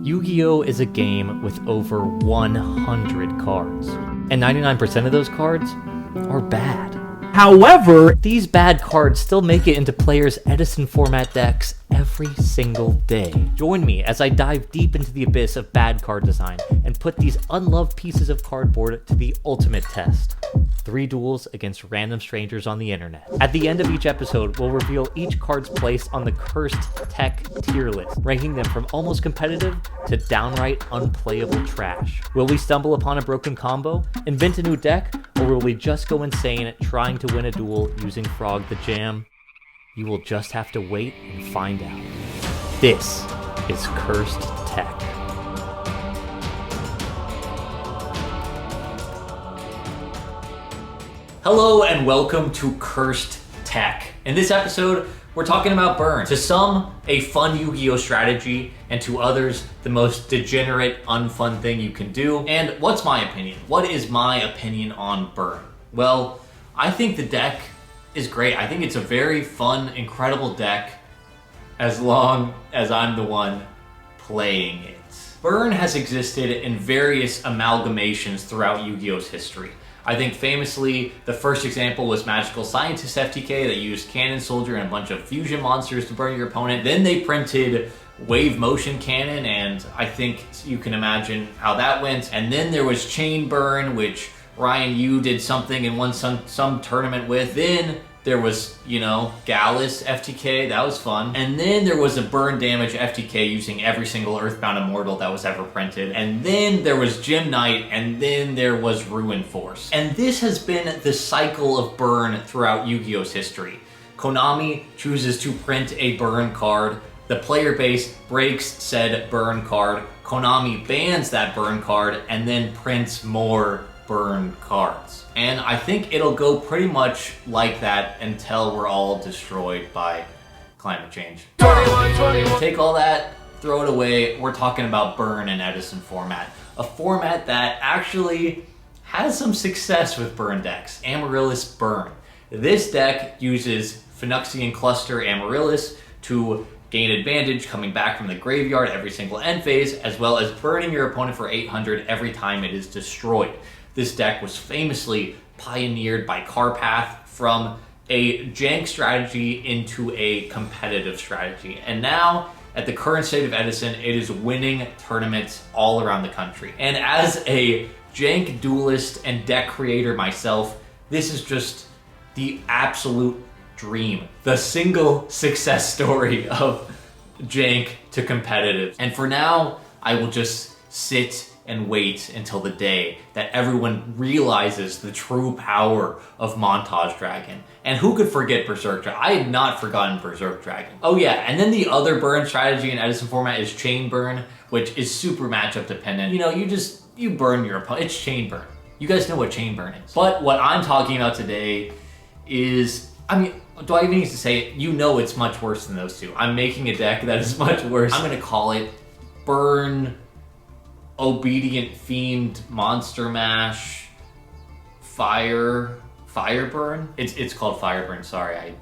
Yu-Gi-Oh! Is a game with over 100 cards, and 99% of those cards are bad. However, these bad cards still make it into players' Edison format decks every single day. Join me as I dive deep into the abyss of bad card design and put these unloved pieces of cardboard to the ultimate test. 3 duels against random strangers on the internet. At the end of each episode, we'll reveal each card's place on the cursed tech tier list, ranking them from almost competitive to downright unplayable trash. Will we stumble upon a broken combo, invent a new deck, or will we just go insane trying to win a duel using Frog the Jam? You will just have to wait and find out. This is Cursed Tech. Hello and welcome to Cursed Tech. In this episode, we're talking about burn. To some, a fun Yu-Gi-Oh! Strategy, and to others, the most degenerate, unfun thing you can do. And what's my opinion? What is my opinion on burn? Well, I think the deck is great. I think it's a very fun, incredible deck, as long as I'm the one playing it. Burn has existed in various amalgamations throughout Yu-Gi-Oh!'s history. I think famously, the first example was Magical Scientist FTK that used Cannon Soldier and a bunch of fusion monsters to burn your opponent. Then they printed Wave Motion Cannon, and I think you can imagine how that went. And then there was Chain Burn, which Ryan Yu did something and won some tournament with. Then there was, Gallus FTK, that was fun. And then there was a burn damage FTK using every single Earthbound Immortal that was ever printed. And then there was Gem Knight, and then there was Ruin Force. And this has been the cycle of burn throughout Yu-Gi-Oh!'s history. Konami chooses to print a burn card. The player base breaks said burn card. Konami bans that burn card and then prints more burn cards. And I think it'll go pretty much like that until we're all destroyed by climate change. 21. Take all that, throw it away. We're talking about burn in Edison format. A format that actually has some success with burn decks. Amaryllis Burn. This deck uses Phyrexian Cluster Amaryllis to gain advantage coming back from the graveyard every single end phase, as well as burning your opponent for 800 every time it is destroyed. This deck was famously pioneered by Carpath from a jank strategy into a competitive strategy. And now, at the current state of Edison, it is winning tournaments all around the country. And as a jank duelist and deck creator myself, this is just the absolute dream. The single success story of jank to competitive. And for now, I will just sit and wait until the day that everyone realizes the true power of Montage Dragon. And who could forget Berserk Dragon? I had not forgotten Berserk Dragon. Oh yeah, and then the other burn strategy in Edison format is Chain Burn, which is super matchup dependent. You burn your opponent. It's Chain Burn. You guys know what Chain Burn is. But what I'm talking about today is, do I even need to say it? You know it's much worse than those two. I'm making a deck that is much worse. I'm gonna call it Burn Obedient Fiend Monster Mash Fire Burn. It's called Fire Burn. Sorry, I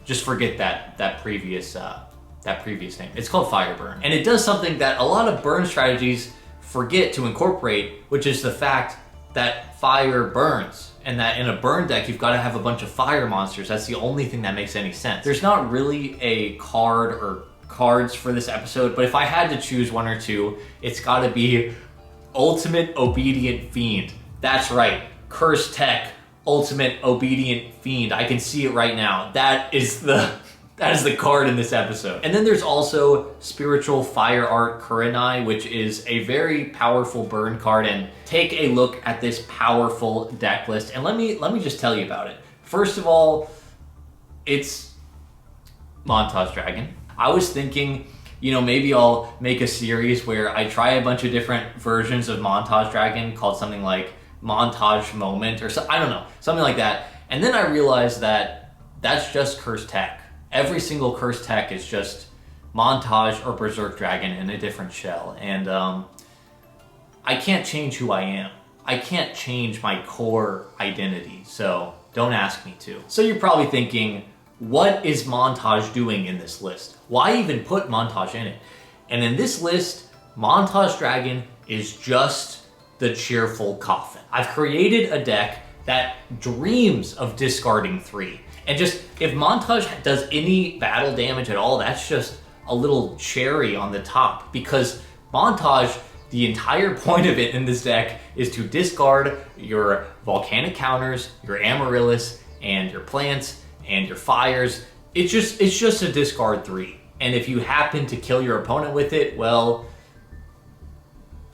just forget that previous name. It's called Fire Burn, and it does something that a lot of burn strategies forget to incorporate, which is the fact that fire burns, and that in a burn deck you've got to have a bunch of fire monsters. That's the only thing that makes any sense. There's not really a card or cards for this episode, but if I had to choose one or two, it's gotta be Ultimate Obedient Fiend. That's right, Cursed Tech, Ultimate Obedient Fiend. I can see it right now. That is the card in this episode. And then there's also Spiritual Fire Art Kurenai, which is a very powerful burn card. And take a look at this powerful deck list, and let me just tell you about it. First of all, it's Montage Dragon. I was thinking, maybe I'll make a series where I try a bunch of different versions of Montage Dragon called something like Montage Moment or I don't know, something like that. And then I realized that that's just Cursed Tech. Every single Cursed Tech is just Montage or Berserk Dragon in a different shell. And I can't change who I am. I can't change my core identity, so don't ask me to. So you're probably thinking, what is Montage doing in this list? Why even put Montage in it? And in this list, Montage Dragon is just the cheerful coffin. I've created a deck that dreams of discarding 3. And just, if Montage does any battle damage at all, that's just a little cherry on the top. Because Montage, the entire point of it in this deck is to discard your volcanic counters, your Amaryllis, and your plants, and your fires. It's just a discard 3. And if you happen to kill your opponent with it, well,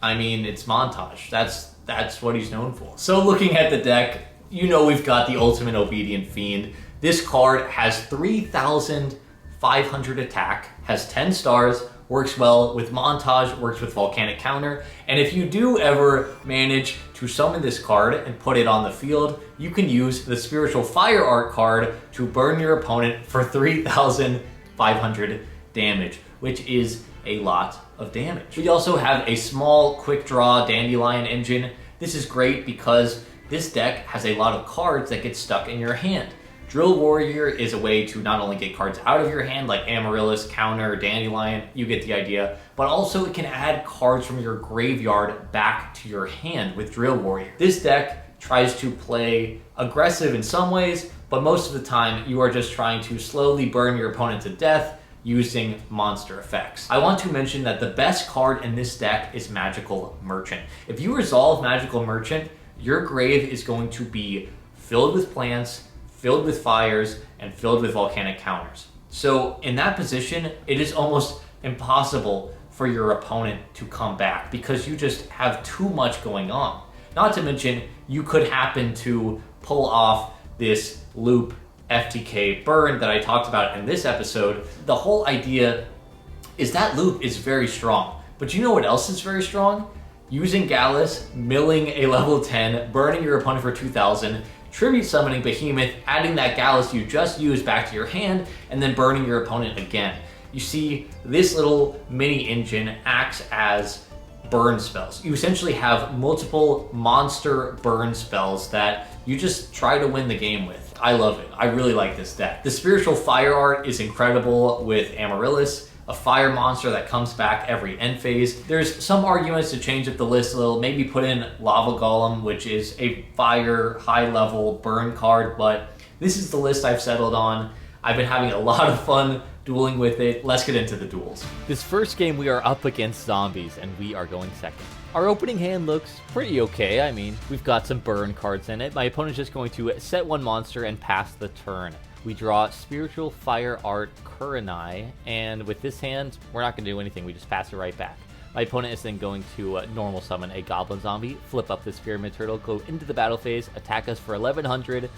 I mean, it's Montage. That's what he's known for. So looking at the deck, you know we've got the ultimate Obedient Fiend. This card has 3,500 attack, has 10 stars, works well with Montage, works with Volcanic Counter, and if you do ever manage to summon this card and put it on the field, you can use the Spiritual Fire Art card to burn your opponent for 3,500 damage, which is a lot of damage. We also have a small quick draw Dandelion engine. This is great because this deck has a lot of cards that get stuck in your hand. Drill Warrior is a way to not only get cards out of your hand like Amaryllis, Counter, Dandelion, you get the idea, but also it can add cards from your graveyard back to your hand with Drill Warrior. This deck tries to play aggressive in some ways, but most of the time you are just trying to slowly burn your opponent to death using monster effects. I want to mention that the best card in this deck is Magical Merchant. If you resolve Magical Merchant, your grave is going to be filled with plants, filled with fires, and filled with volcanic counters. So in that position, it is almost impossible for your opponent to come back because you just have too much going on. Not to mention, you could happen to pull off this loop FTK burn that I talked about in this episode. The whole idea is that loop is very strong. But you know what else is very strong? Using Gallus, milling a level 10, burning your opponent for 2,000, tribute summoning Behemoth, adding that Gallus you just used back to your hand, and then burning your opponent again. You see, this little mini engine acts as burn spells. You essentially have multiple monster burn spells that you just try to win the game with. I love it. I really like this deck. The Spiritual Fire Art is incredible with Amaryllis, a fire monster that comes back every end phase. There's some arguments to change up the list a little, maybe put in Lava Golem, which is a fire high level burn card, but this is the list I've settled on. I've been having a lot of fun dueling with it. Let's get into the duels. This first game we are up against zombies and we are going second. Our opening hand looks pretty okay. I mean, we've got some burn cards in it. My opponent's just going to set one monster and pass the turn. We draw Spiritual Fire Art Kurenai, and with this hand, we're not going to do anything. We just pass it right back. My opponent is then going to normal summon a Goblin Zombie, flip up this Pyramid Turtle, go into the battle phase, attack us for 1,100.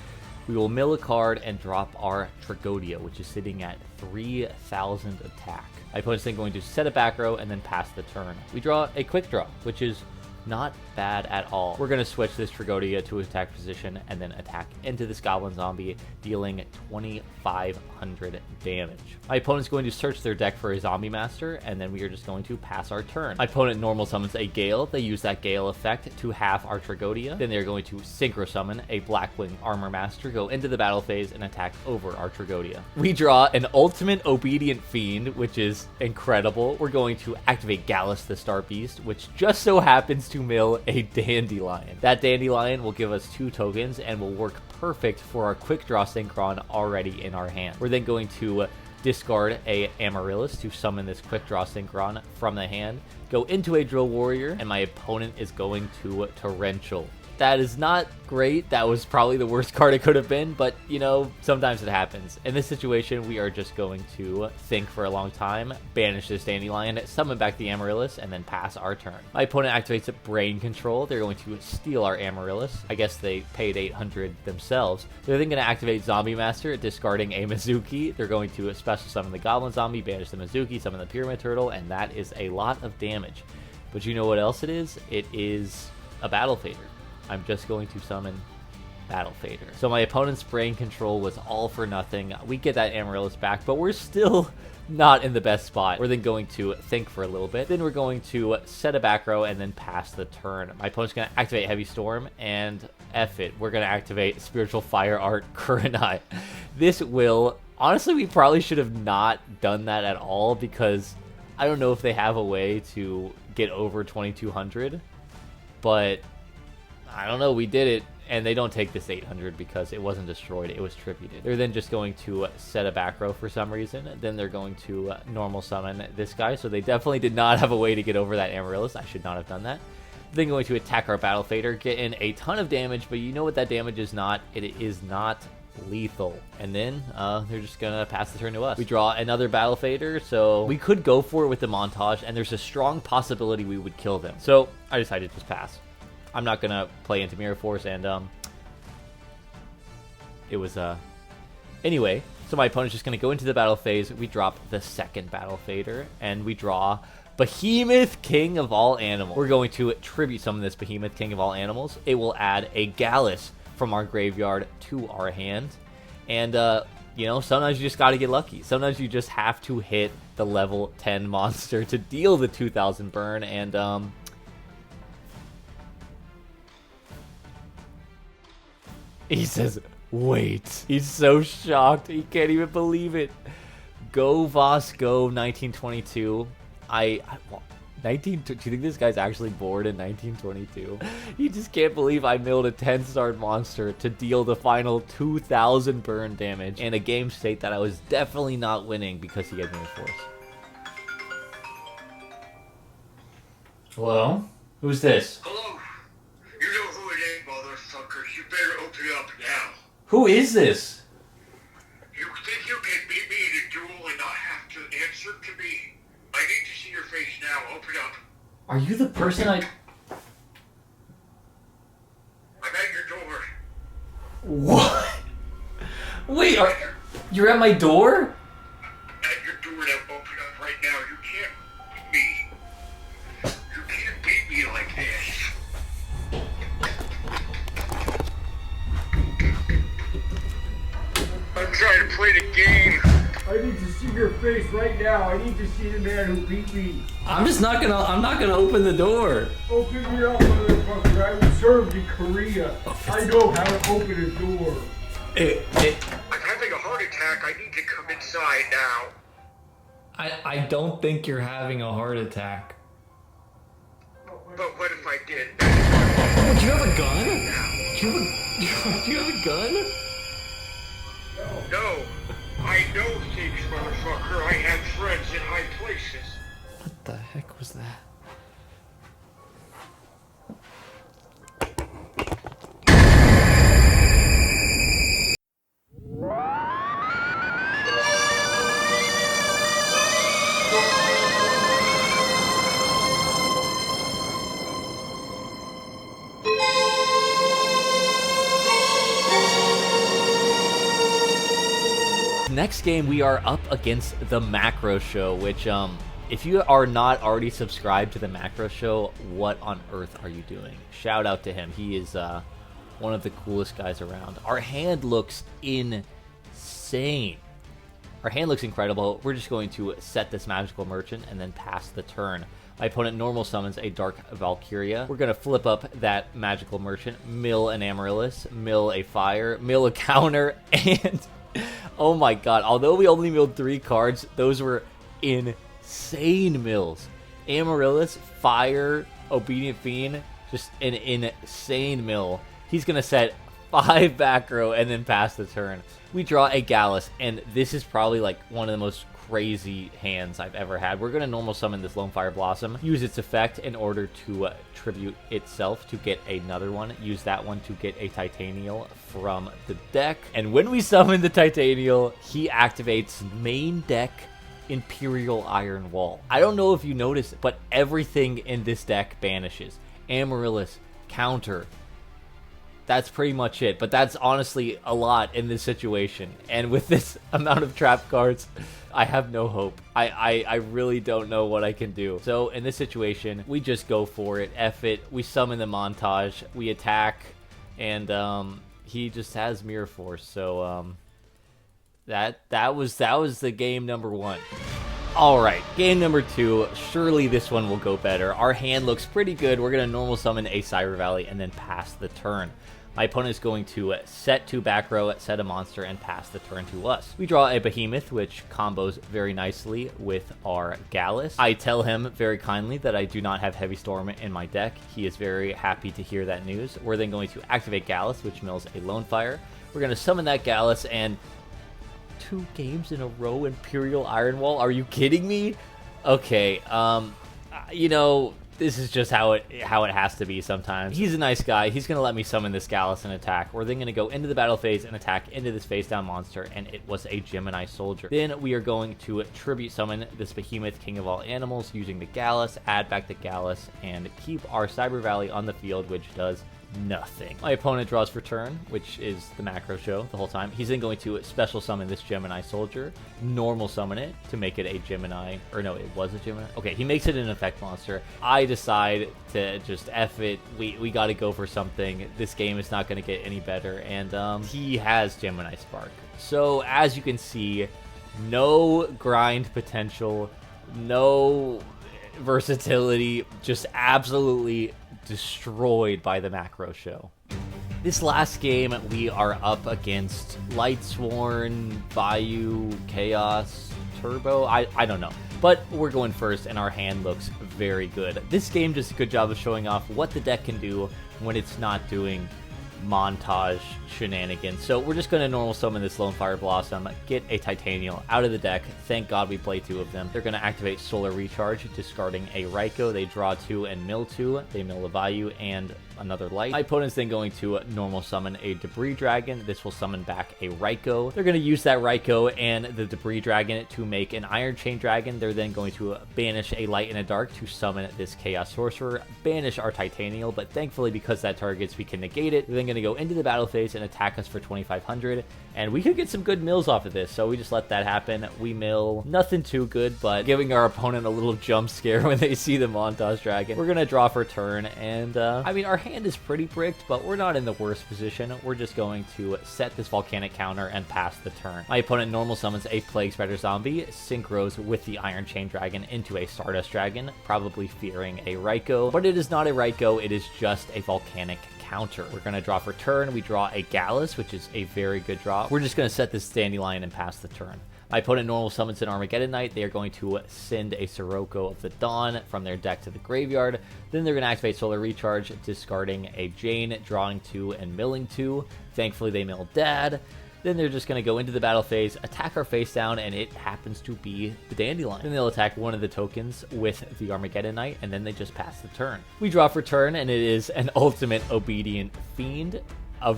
We will mill a card and drop our Tragodia, which is sitting at 3,000 attack. My opponent's then going to set a back row and then pass the turn. We draw a quick draw, which is not bad at all. We're going to switch this Tragodia to attack position and then attack into this Goblin Zombie, dealing 2,500 damage. My opponent's going to search their deck for a Zombie Master, and then we are just going to pass our turn. My opponent normal summons a Gale. They use that Gale effect to half our Tragodia. Then they're going to Synchro Summon a Blackwing Armor Master, go into the battle phase, and attack over our Tragodia. We draw an ultimate Obedient Fiend, which is incredible. We're going to activate Gallus the Star Beast, which just so happens to mill a Dandelion. That Dandelion will give us 2 tokens and will work perfect for our quick draw Synchron already in our hand. We're then going to discard a Amaryllis to summon this quick draw Synchron from the hand, go into a Drill Warrior, and my opponent is going to Torrential. That is not great. That was probably the worst card it could have been, but you know, sometimes it happens. In this situation, we are just going to think for a long time, banish this Dandelion, summon back the Amaryllis, and then pass our turn. My opponent activates Brain Control. They're going to steal our Amaryllis. I guess they paid 800 themselves. They're then going to activate Zombie Master, discarding a Mizuki. They're going to special summon the Goblin Zombie, banish the Mizuki, summon the Pyramid Turtle, and that is a lot of damage. But you know what else it is? It is a Battle Fader. I'm just going to summon Battle Fader. So my opponent's Brain Control was all for nothing. We get that Amaryllis back, but we're still not in the best spot. We're then going to think for a little bit. Then we're going to set a back row and then pass the turn. My opponent's going to activate Heavy Storm, and F it. We're going to activate Spiritual Fire Art Kurenai. This will... Honestly, we probably should have not done that at all because... I don't know if they have a way to get over 2200, but I don't know, we did it. And they don't take this 800 because it wasn't destroyed, it was tributed. They're then just going to set a back row for some reason. Then they're going to normal summon this guy. So they definitely did not have a way to get over that Amaryllis. I should not have done that. Then going to attack our Battle Fader, get in a ton of damage, but you know what that damage is not? It is not lethal. And then they're just gonna pass the turn to us. We draw another Battle Fader, so we could go for it with the montage, and there's a strong possibility we would kill them. So I decided to just pass. I'm not gonna play into Mirror Force, and it was anyway. So my opponent's just gonna go into the battle phase. We drop the second Battle Fader, and we draw Behemoth King of all animals. We're going to tribute summon this Behemoth King of all animals. It will add a Gallus from our graveyard to our hand, and you know, sometimes you just gotta get lucky. Sometimes you just have to hit the level 10 monster to deal the 2000 burn, and he says, wait. He's so shocked. He can't even believe it. Go, Voss, go, 1922. Do you think this guy's actually born in 1922? He just can't believe I milled a 10-star monster to deal the final 2000 burn damage in a game state that I was definitely not winning because he had Mirror Force. Hello? Who's this? Hello? You know who it is, motherfuckers. You better open up now. Who is this? You think you can beat me in a duel and not have to answer to me? I need to see your face now. Open up. Are you the person I... I'm at your door. What? Wait, you're at my door? At your door now. Open up right now. You can't beat me. You can't beat me like this. I'm trying to play the game. I need to see your face right now. I need to see the man who beat me. I'm not gonna open the door. Open me up, motherfucker. I was served in Korea. I know how to open a door. I'm having a heart attack. I need to come inside now. I don't think you're having a heart attack. But what if I did? Oh, do you have a gun? Do you have a gun? No, I know things, motherfucker. I have friends in high places. What the heck was that? Next game, we are up against the Macro Show, which, if you are not already subscribed to the Macro Show, what on earth are you doing? Shout out to him. He is one of the coolest guys around. Our hand looks insane. Our hand looks incredible. We're just going to set this Magical Merchant and then pass the turn. My opponent normal summons a Dark Valkyria. We're going to flip up that Magical Merchant, mill an Amaryllis, mill a Fire, mill a counter, and... oh my god, although we only milled 3 cards, those were insane mills. Amaryllis, Fire, Obedient Fiend, just an insane mill. He's going to set 5 back row and then pass the turn. We draw a Gallus, and this is probably like one of the most crazy hands I've ever had. We're going to normal summon this Lone Fire Blossom, use its effect in order to tribute itself to get another one, use that one to get a Titanial from the deck, and when we summon the Titanial, he activates main deck Imperial Iron Wall. I don't know if you noticed, but everything in this deck banishes. Amaryllis, counter. That's pretty much it, but that's honestly a lot in this situation, and with this amount of trap cards, I have no hope. I really don't know what I can do. So in this situation, we just go for it. F it. We summon the montage. We attack, and he just has Mirror Force. So that was the game number 1. All right, game number 2. Surely this one will go better. Our hand looks pretty good. We're gonna normal summon a Cyber Valley and then pass the turn. My opponent is going to set 2 back row, set a monster, and pass the turn to us. We draw a Behemoth, which combos very nicely with our Gallus. I tell him very kindly that I do not have Heavy Storm in my deck. He is very happy to hear that news. We're then going to activate Gallus, which mills a Lone Fire. We're going to summon that Gallus, and 2 games in a row Imperial Iron Wall? Are you kidding me? Okay, you know, this is just how it has to be sometimes. He's a nice guy. He's going to let me summon this Gallus and attack. We're then going to go into the battle phase and attack into this face down monster, and it was a Gemini Soldier. Then we are going to tribute summon this Behemoth, King of All Animals, using the Gallus, add back the Gallus, and keep our Cyber Valley on the field, which does nothing. My opponent draws for turn, which is the macro show the whole time. He's then going to special summon this Gemini Soldier, normal summon it to make it a Gemini, or no, it was a Gemini. Okay, he makes it an effect monster. I decide to just F it. We got to go for something. This game is not going to get any better, and he has Gemini Spark. So as you can see, no grind potential, no versatility, just absolutely destroyed by the macro show. This last game, we are up against Lightsworn, Bayou, Chaos, Turbo, I don't know. But we're going first, and our hand looks very good. This game does a good job of showing off what the deck can do when it's not doing montage shenanigans. So we're just going to normal summon this Lone Fire Blossom, get a Titanial out of the deck. Thank God we play 2 of them. They're going to activate Solar Recharge, discarding a Raikou. They draw 2 and mill 2. They mill a Vayu and another light. My opponent's then going to normal summon a Debris Dragon. This will summon back a Raikou. They're going to use that Raikou and the Debris Dragon to make an Iron Chain Dragon. They're then going to banish a Light and a Dark to summon this Chaos Sorcerer, banish our Titanial, but thankfully because that targets, we can negate it. They're then going to go into the battle phase and attack us for 2,500, and we could get some good mills off of this, so we just let that happen. We mill nothing too good, but giving our opponent a little jump scare when they see the Montage Dragon. We're going to draw for turn, and I mean, our hand is pretty bricked, but we're not in the worst position. We're just going to set this Volcanic counter and pass the turn. My opponent normal summons a Plague Spreader Zombie, synchros with the Iron Chain Dragon into a Stardust Dragon, probably fearing a Raikou, but it is not a Raikou, it is just a Volcanic counter. We're going to draw for turn. We draw a Gallus, which is a very good draw. We're just going to set this Dandelion and pass the turn. My opponent normal summons an Armageddon Knight. They are going to send a Sirocco of the Dawn from their deck to the graveyard. Then they're going to activate Solar Recharge, discarding a Jane, drawing 2 and milling 2. Thankfully, they mill Dad. Then they're just going to go into the battle phase, attack our face down, and it happens to be the Dandelion. Then they'll attack one of the tokens with the Armageddon Knight, and then they just pass the turn. We draw for turn, and it is an ultimate Obedient Fiend.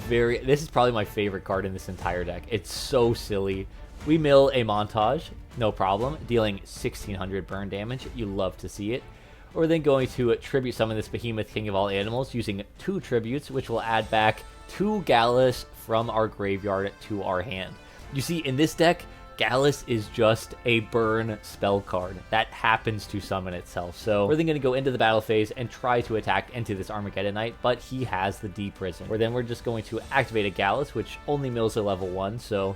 This is probably my favorite card in this entire deck. It's so silly. We mill a Montage, no problem, dealing 1,600 burn damage. You love to see it. We're then going to tribute summon this Behemoth, King of All Animals, using 2 tributes, which will add back 2 Gallus from our graveyard to our hand. You see, in this deck, Gallus is just a burn spell card that happens to summon itself. So we're then going to go into the battle phase and try to attack into this Armageddon Knight, but he has the Deep Prison. We're just going to activate a Gallus, which only mills a level 1, so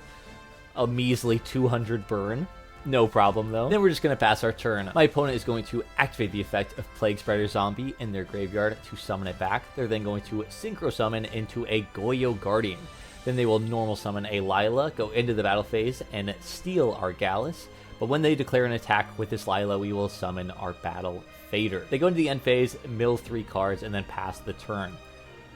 a measly 200 burn. No problem, though. Then we're just going to pass our turn. My opponent is going to activate the effect of Plague Spreader Zombie in their graveyard to summon it back. They're then going to Synchro Summon into a Goyo Guardian. Then they will normal summon a Lila, go into the battle phase, and steal our Gallus. But when they declare an attack with this Lila, we will summon our Battle Fader. They go into the end phase, mill 3 cards, and then pass the turn.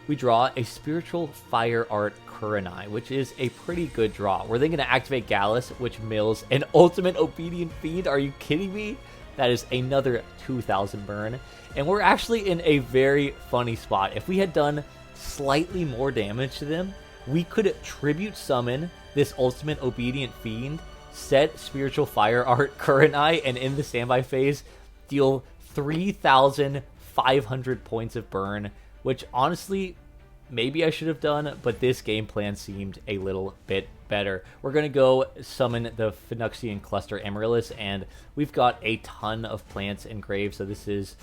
We draw a Spiritual Fire Art Kurenai, which is a pretty good draw. We're then going to activate Gallus, which mills an Ultimate Obedient Fiend. Are you kidding me? That is another 2,000 burn. And we're actually in a very funny spot. If we had done slightly more damage to them, we could tribute summon this Ultimate Obedient Fiend, set Spiritual Fire Art Kurenai, and in the standby phase, deal 3,500 points of burn, which honestly, maybe I should have done, but this game plan seemed a little bit better. We're going to go summon the Phoenician Cluster Amaryllis, and we've got a ton of plants in grave, so this is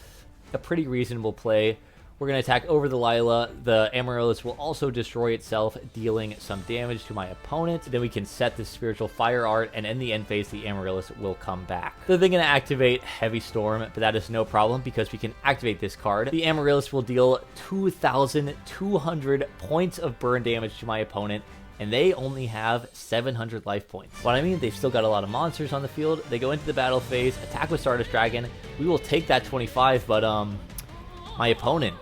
a pretty reasonable play. We're going to attack over the Lila. The Amaryllis will also destroy itself, dealing some damage to my opponent. Then we can set the Spiritual Fire Art, and in the end phase, the Amaryllis will come back. So they're going to activate Heavy Storm, but that is no problem because we can activate this card. The Amaryllis will deal 2,200 points of burn damage to my opponent, and they only have 700 life points. What I mean, they've still got a lot of monsters on the field. They go into the battle phase, attack with Stardust Dragon. We will take that 25, but my opponent,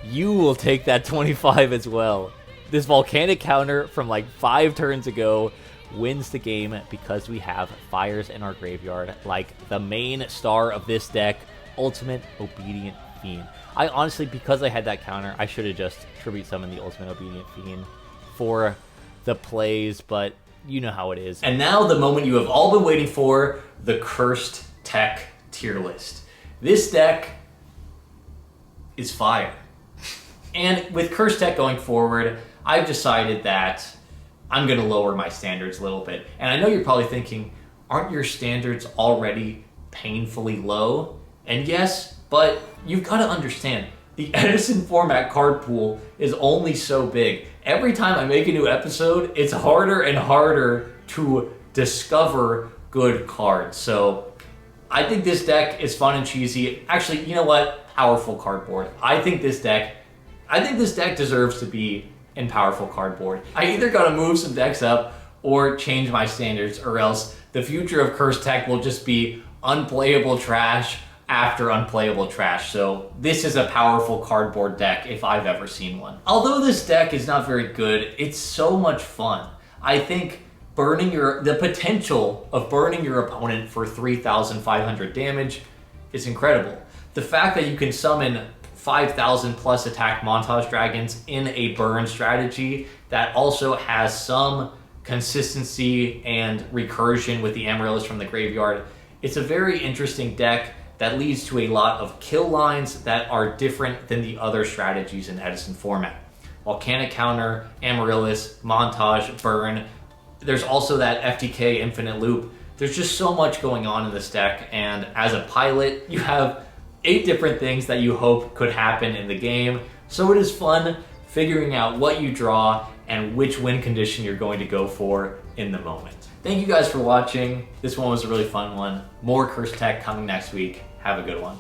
you will take that 25 as well. This volcanic counter from like 5 turns ago wins the game because we have fires in our graveyard, like the main star of this deck, Ultimate Obedient Fiend. I honestly, because I had that counter, I should have just tribute summoned the Ultimate Obedient Fiend for the plays, but you know how it is. And now the moment you have all been waiting for, the Cursed Tech tier list. This deck is fire. And with Cursed Tech going forward, I've decided that I'm going to lower my standards a little bit. And I know you're probably thinking, aren't your standards already painfully low? And yes, but you've got to understand, the Edison format card pool is only so big. Every time I make a new episode, it's harder and harder to discover good cards. So I think this deck is fun and cheesy. Actually, you know what? Powerful cardboard. I think this deck deserves to be in powerful cardboard. I either gotta move some decks up or change my standards, or else the future of Cursed Tech will just be unplayable trash after unplayable trash. So this is a powerful cardboard deck if I've ever seen one. Although this deck is not very good, it's so much fun. I think the potential of burning your opponent for 3,500 damage is incredible. The fact that you can summon 5,000 plus attack Montage Dragons in a burn strategy that also has some consistency and recursion with the Amaryllis from the graveyard. It's a very interesting deck that leads to a lot of kill lines that are different than the other strategies in Edison format. Volcanic Counter, Amaryllis, Montage, Burn. There's also that FTK Infinite Loop. There's just so much going on in this deck, and as a pilot, you have 8 different things that you hope could happen in the game. So it is fun figuring out what you draw and which win condition you're going to go for in the moment. Thank you guys for watching. This one was a really fun one. More Cursed Tech coming next week. Have a good one.